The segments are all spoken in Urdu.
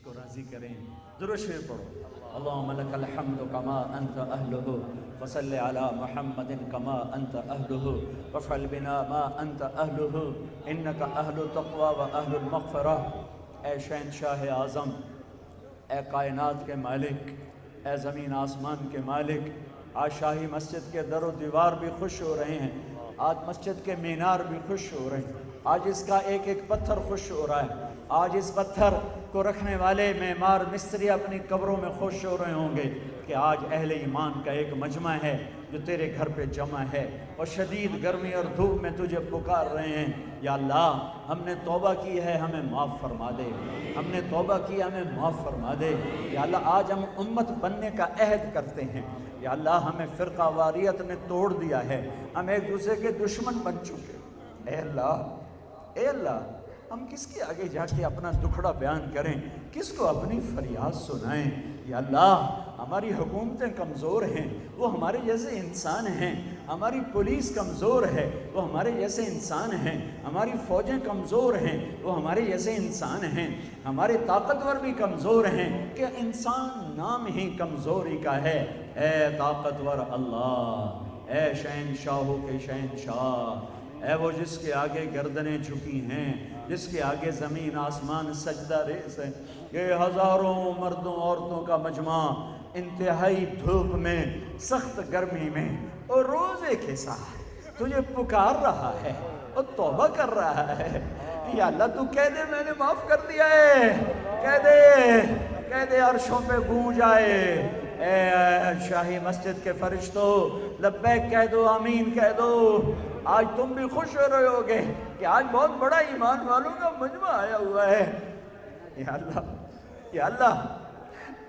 کو راضی کریں. درود شریف پڑھو. اللہم لک الحمد کما انت اہلہ فصل علی محمد کما انت اہلہ وافعل بنا ما انت اہلہ انک اہل التقوی و اہل المغفرہ. اے شہنشاہ اعظم، اے کائنات کے مالک، اے زمین آسمان کے مالک، آج شاہی مسجد کے در و دیوار بھی خوش ہو رہے ہیں، آج مسجد کے مینار بھی خوش ہو رہے ہیں، آج اس کا ایک ایک پتھر خوش ہو رہا ہے. آج اس پتھر کو رکھنے والے معمار مستری اپنی قبروں میں خوش ہو رہے ہوں گے کہ آج اہل ایمان کا ایک مجمع ہے جو تیرے گھر پہ جمع ہے اور شدید گرمی اور دھوپ میں تجھے پکار رہے ہیں. یا اللہ، ہم نے توبہ کی ہے، ہمیں معاف فرما دے. ہم نے توبہ کی، ہمیں معاف فرما دے. یا اللہ، آج ہم امت بننے کا عہد کرتے ہیں. یا اللہ، ہمیں فرقہ واریت نے توڑ دیا ہے، ہم ایک دوسرے کے دشمن بن چکے. اے اللہ، اے اللہ، ہم کس کے آگے جا کے اپنا دکھڑا بیان کریں، کس کو اپنی فریاد سنائیں. یا اللہ، ہماری حکومتیں کمزور ہیں، وہ ہمارے جیسے انسان ہیں. ہماری پولیس کمزور ہے، وہ ہمارے جیسے انسان ہیں. ہماری فوجیں کمزور ہیں، وہ ہمارے جیسے انسان ہیں. ہمارے طاقتور بھی کمزور ہیں کہ انسان نام ہی کمزوری کا ہے. اے طاقتور اللہ، اے شہنشاہوں کے شہنشاہ، اے وہ جس کے آگے گردنیں جھکی ہیں، جس کے آگے زمین آسمان سجدہ ریز ہے. یہ ہزاروں مردوں عورتوں کا مجمع انتہائی دھوپ میں، سخت گرمی میں اور روزے کے ساتھ تجھے پکار رہا ہے اور توبہ کر رہا ہے. یا اللہ، تو کہہ دے میں نے معاف کر دیا ہے. کہہ دے عرشوں پہ گونج آئے. اے شاہی مسجد کے فرشتوں، لبیک کہہ دو، آمین کہہ دو. آج تم بھی خوش ہو رہے ہوگے کہ آج بہت بڑا ایمان والوں کا مجمع آیا ہوا ہے. یا اللہ، یا اللہ،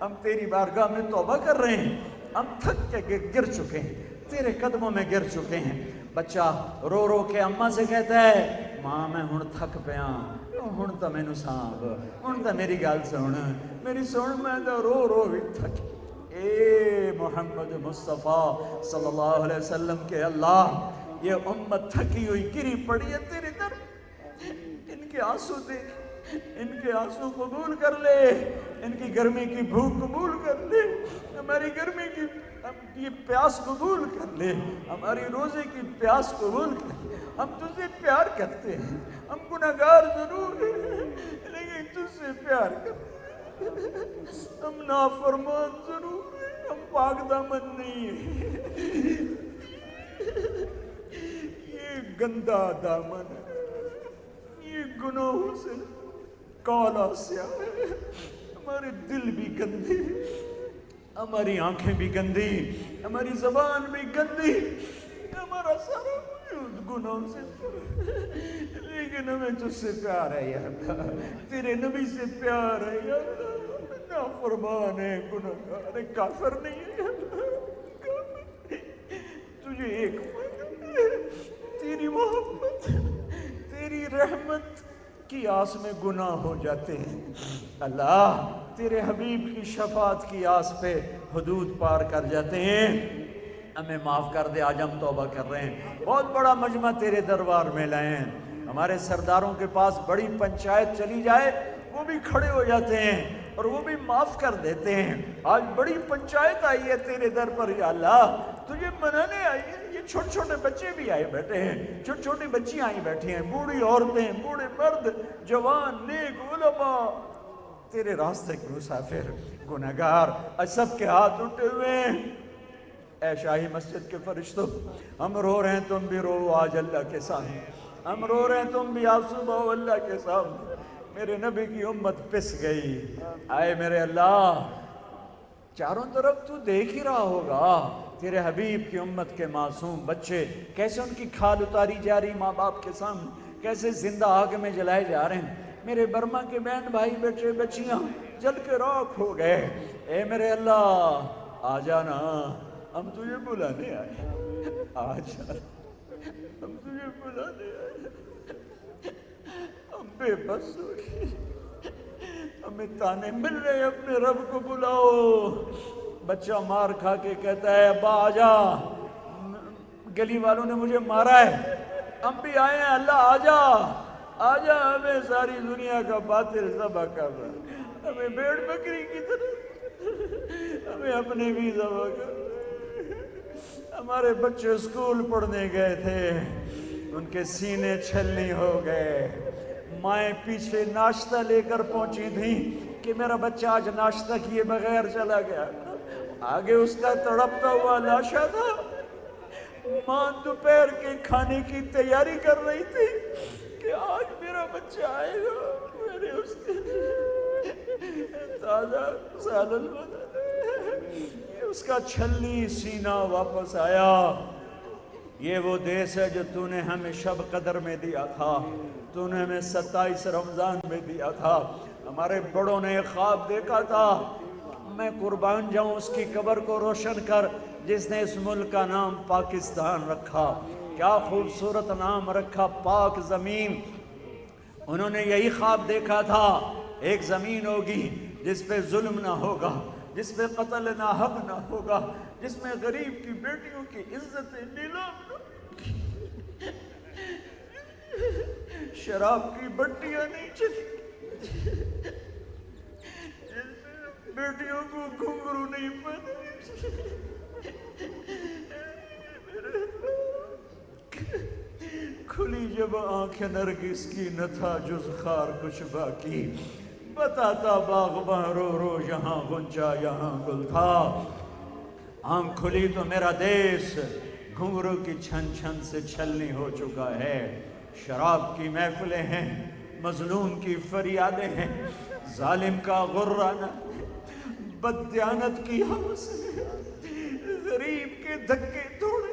ہم تیری بارگاہ میں توبہ کر رہے ہیں. ہم تھک کے گر چکے ہیں، تیرے قدموں میں گر چکے ہیں. بچہ رو رو کے اماں سے کہتا ہے، ماں میں ہن تھک پیا، ہن تو مینوں سانب، ہن تو میری گل سن، میری سن، میں تو رو رو بھی تھک. اے محمد مصطفیٰ صلی اللہ علیہ وسلم کے اللہ، یہ امت تھکی ہوئی گری پڑی ہے تیرے در. ان کے آنسو دیکھ، ان کے آنسو قبول کر لے، ان کی گرمی کی بھوک قبول کر لے، ہماری گرمی کی پیاس قبول کر لے، ہماری روزے کی پیاس قبول کر لے. ہم تجھ سے پیار کرتے ہیں، ہم گناہگار ضرور ہیں لیکن تجھ سے پیار کرتے ہیں. ہم نافرمان ضرور ہیں، ہم پاک دامن نہیں ہیں. یہ گندا دامن ہے، یہ گناہوں سے کالا سیاہ ہے. ہمارے دل بھی گندے، ہماری آنکھیں بھی گندی، ہماری زبان بھی گندی، ہمارا سارا وجود گناہوں سے. لیکن ہمیں تجھ سے پیار ہے یا اللہ، تیرے نبی سے پیار ہے یا اللہ. نافرمان ہے، گناہگار ہے، کافر نہیں ہے یا اللہ، کافر نہیں. تجھے ایک تیری محبت، تیری رحمت کی آس میں گناہ ہو جاتے ہیں. اللہ، تیرے حبیب کی شفاعت کی آس پہ حدود پار کر جاتے ہیں. ہمیں معاف کر دے. آج ہم توبہ کر رہے ہیں، بہت بڑا مجمع تیرے دربار میں لائے ہیں. ہمارے سرداروں کے پاس بڑی پنچایت چلی جائے، وہ بھی کھڑے ہو جاتے ہیں اور وہ بھی معاف کر دیتے ہیں. آج بڑی پنچایت آئی ہے تیرے در پر یا اللہ، تجھے منانے آئی ہے. یہ چھوٹے چھوٹے بچے بھی آئے بیٹھے ہیں، چھوٹی چھوٹی بچیاں آئی بیٹھی ہیں، بوڑھی عورتیں، بوڑھے مرد، جوان، نیک، علماء، تیرے راستے کے مسافر، گناہگار، سب کے ہاتھ اٹھے ہوئے ہیں. اے شاہی مسجد کے فرشتوں، ہم رو رہے ہیں، تم بھی رو آج اللہ کے سامنے. ہم رو رہے ہیں، تم بھی آنسو بہو اللہ کے سامنے. میرے نبی کی امت پس گئی. آئے میرے اللہ، چاروں طرف تو دیکھ ہی رہا ہوگا تیرے حبیب کی امت کے معصوم بچے کیسے ان کی کھال اتاری جا رہی ماں باپ کے سامنے، کیسے زندہ آگ میں جلائے جا رہے ہیں. میرے برما کے بہن بھائی بیٹے بچیاں جل کے راکھ ہو گئے. اے میرے اللہ، آ جانا، ہم تجھے بلانے آئے. آ جا، ہم تجھے بلانے آئے. ہم بے بس ہو گئے، ہمیں تانے مل رہے ہیں، اپنے رب کو بلاؤ. بچہ مار کھا کے کہتا ہے، ابا آجا، گلی والوں نے مجھے مارا ہے، ہم بھی آئے ہیں، اللہ آجا آجا، ہمیں ساری دنیا کا باطل ذبح کر رہا ہے. ہمیں بھیڑ بکری کی طرح ہمیں اپنے بھی ذبح کر۔ ہمارے بچے اسکول پڑھنے گئے تھے، ان کے سینے چھلنی ہو گئے، مائیں پیچھے ناشتہ لے کر پہنچی تھیں کہ میرا بچہ آج ناشتہ کیے بغیر چلا گیا، آگے اس کا تڑپتا ہوا لاشا تھا۔ ماں دوپہر کے کھانے کی تیاری کر رہی تھی کہ آج میرا بچہ آئے گا، میں نے اس کے تازہ سالن بنا، اس کا چھلنی سینہ واپس آیا۔ یہ وہ دیس ہے جو تو نے ہمیں شب قدر میں دیا تھا، تو نے ہمیں 27 رمضان میں دیا تھا۔ ہمارے بڑوں نے ایک خواب دیکھا تھا، میں قربان جاؤں اس کی قبر کو روشن کر جس نے اس ملک کا نام پاکستان رکھا۔ کیا خوبصورت نام رکھا، پاک زمین۔ انہوں نے یہی خواب دیکھا تھا، ایک زمین ہوگی جس پہ ظلم نہ ہوگا، جس پہ قتل نہ حق نہ ہوگا، جس میں غریب کی بیٹیوں کی عزت نیلام نہ ہوگی، شراب کی بٹیاں نہیں چلی، بیٹیوں کو گھنگرو نہیں پہنے، کھلی جب آنکھیں نرگس کی نہ تھا جز خار کچھ باقی، بتاتا باغباں رو رو یہاں غنچہ یہاں گل تھا۔ آنکھ کھلی تو میرا دیس گھنگرو کی چھن چھن سے چھلنی ہو چکا ہے، شراب کی محفلیں ہیں، مظلوم کی فریادیں ہیں، ظالم کا غرانہ، بددیانت کی ہوس ہے، غریب کے دھکے توڑے،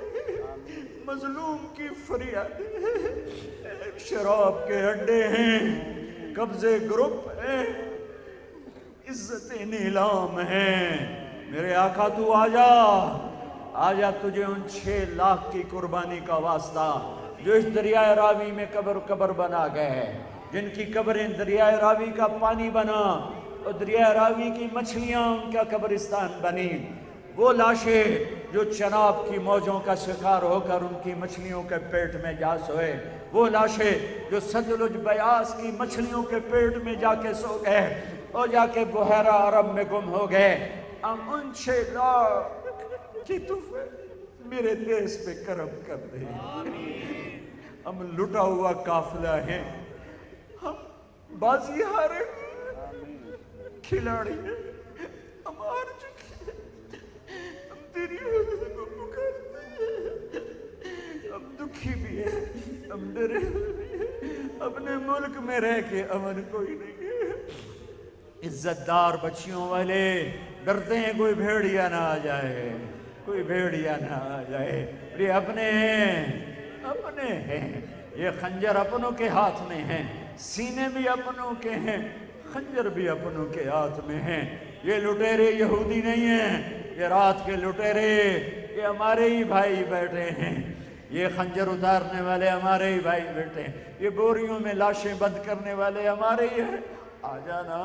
مظلوم کی فریادیں ہیں، شراب کے اڈے ہیں، قبضے گروپ ہیں، عزتیں نیلام ہیں۔ میرے آقا تو آجا، آجا، تجھے ان 6 لاکھ کی قربانی کا واسطہ جو اس دریائے راوی میں قبر بنا گئے ہیں، جن کی قبریں دریائے راوی کا پانی بنا اور دریائے راوی کی مچھلیاں ان کا قبرستان بنی، وہ لاشیں جو چناب کی موجوں کا شکار ہو کر ان کی مچھلیوں کے پیٹ میں جا سوئے، وہ لاشیں جو ستلج بیاس کی مچھلیوں کے پیٹ میں جا کے سو گئے اور جا کے بحیرہ عرب میں گم ہو گئے، ہم ان 6 لاکھ کی تحفے میرے دیس پہ کرم کر دے۔ ہم لٹا ہوا قافلہ ہیں، ہم بازی ہارے کھلاڑی ہیں، ہم ہار چکے ہیں، ہم تیری حضرت کو پکارتے ہیں، ہم دکھی بھی ہیں، ہم ڈرے بھی ہیں، اپنے ملک میں رہ کے امن کوئی نہیں ہے، عزت دار بچیوں والے ڈرتے ہیں کوئی بھیڑیا نہ آ جائے، کوئی بھیڑیا نہ آ جائے، یہ اپنے ہیں، اپنے ہیں، یہ خنجر اپنوں کے ہاتھ میں ہیں، سینے بھی اپنوں کے ہیں، خنجر بھی اپنوں کے ہاتھ میں ہیں۔ یہ لٹیرے یہودی نہیں ہیں، یہ رات کے لٹیرے، یہ ہمارے ہی بھائی بیٹھے ہیں، یہ خنجر اتارنے والے ہمارے ہی بھائی بیٹھے ہیں، یہ بوریوں میں لاشیں بند کرنے والے ہمارے ہی ہیں۔ آ جانا،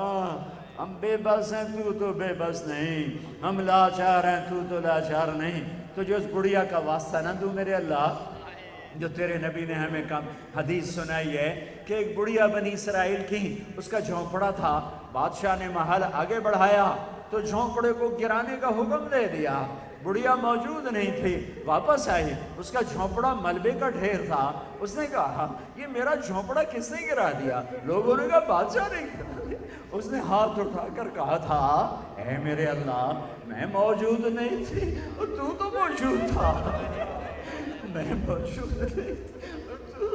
ہم بے بس ہیں، تو بے بس نہیں، ہم لاچار ہیں، تو لاچار نہیں، تجھے اس گڑیا کا واسطہ نہ دوں میرے اللہ جو تیرے نبی نے ہمیں حدیث سنائی ہے کہ ایک بڑھیا بنی اسرائیل کی، اس کا جھونپڑا تھا، بادشاہ نے محل آگے بڑھایا تو جھونپڑے کو گرانے کا حکم دے دیا، بڑھیا موجود نہیں تھی، واپس آئی، اس کا جھونپڑا ملبے کا ڈھیر تھا، اس نے کہا یہ میرا جھونپڑا کس نے گرا دیا؟ لوگوں نے کہا بادشاہ نے گرا دیا۔ اس نے ہاتھ اٹھا کر کہا تھا اے میرے اللہ، میں موجود نہیں تھی اور تو موجود تھا، میں موجود نہیں تھا،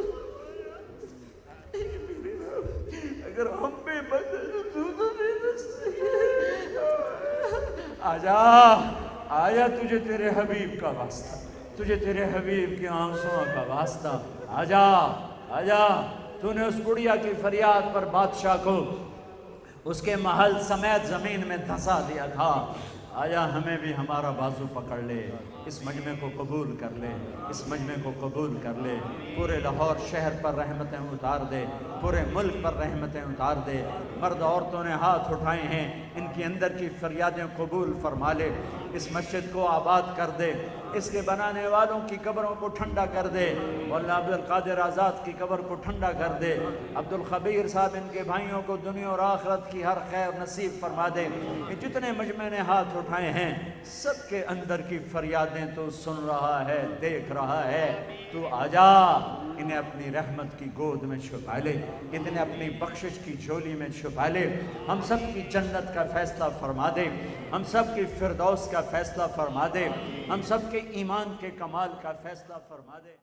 اگر ہم بے بس ہیں تو بے بس نہیں۔ آجا، آجا، تجھے تیرے حبیب کا واسطہ، تجھے تیرے حبیب کے آنسوں کا واسطہ، آجا، آجا، تو نے اس گڑیا کی فریاد پر بادشاہ کو اس کے محل سمیت زمین میں دھسا دیا تھا، آیا ہمیں بھی ہمارا بازو پکڑ لے، اس مجمع کو قبول کر لے، اس مجمع کو قبول کر لے، پورے لاہور شہر پر رحمتیں اتار دے، پورے ملک پر رحمتیں اتار دے۔ مرد عورتوں نے ہاتھ اٹھائے ہیں، ان کی اندر کی فریادیں قبول فرما لے، اس مسجد کو آباد کر دے، اس کے بنانے والوں کی قبروں کو ٹھنڈا کر دے، مولانا عبد القادر آزاد کی قبر کو ٹھنڈا کر دے، عبد الخبیر صاحب ان کے بھائیوں کو دنیا اور آخرت کی ہر خیر نصیب فرما دے۔ یہ جتنے مجمع نے ہاتھ اٹھائے ہیں سب کے اندر کی فریادیں تو سن رہا ہے، دیکھ رہا ہے، تو آجا انہیں اپنی رحمت کی گود میں چھپا لے، انہیں اپنی بخشش کی جھولی میں چھپا لے، ہم سب کی جنت کا فیصلہ فرما دے، ہم سب کی فردوس کا فیصلہ فرما دے، ہم سب کے ایمان کے کمال کا فیصلہ فرما دے۔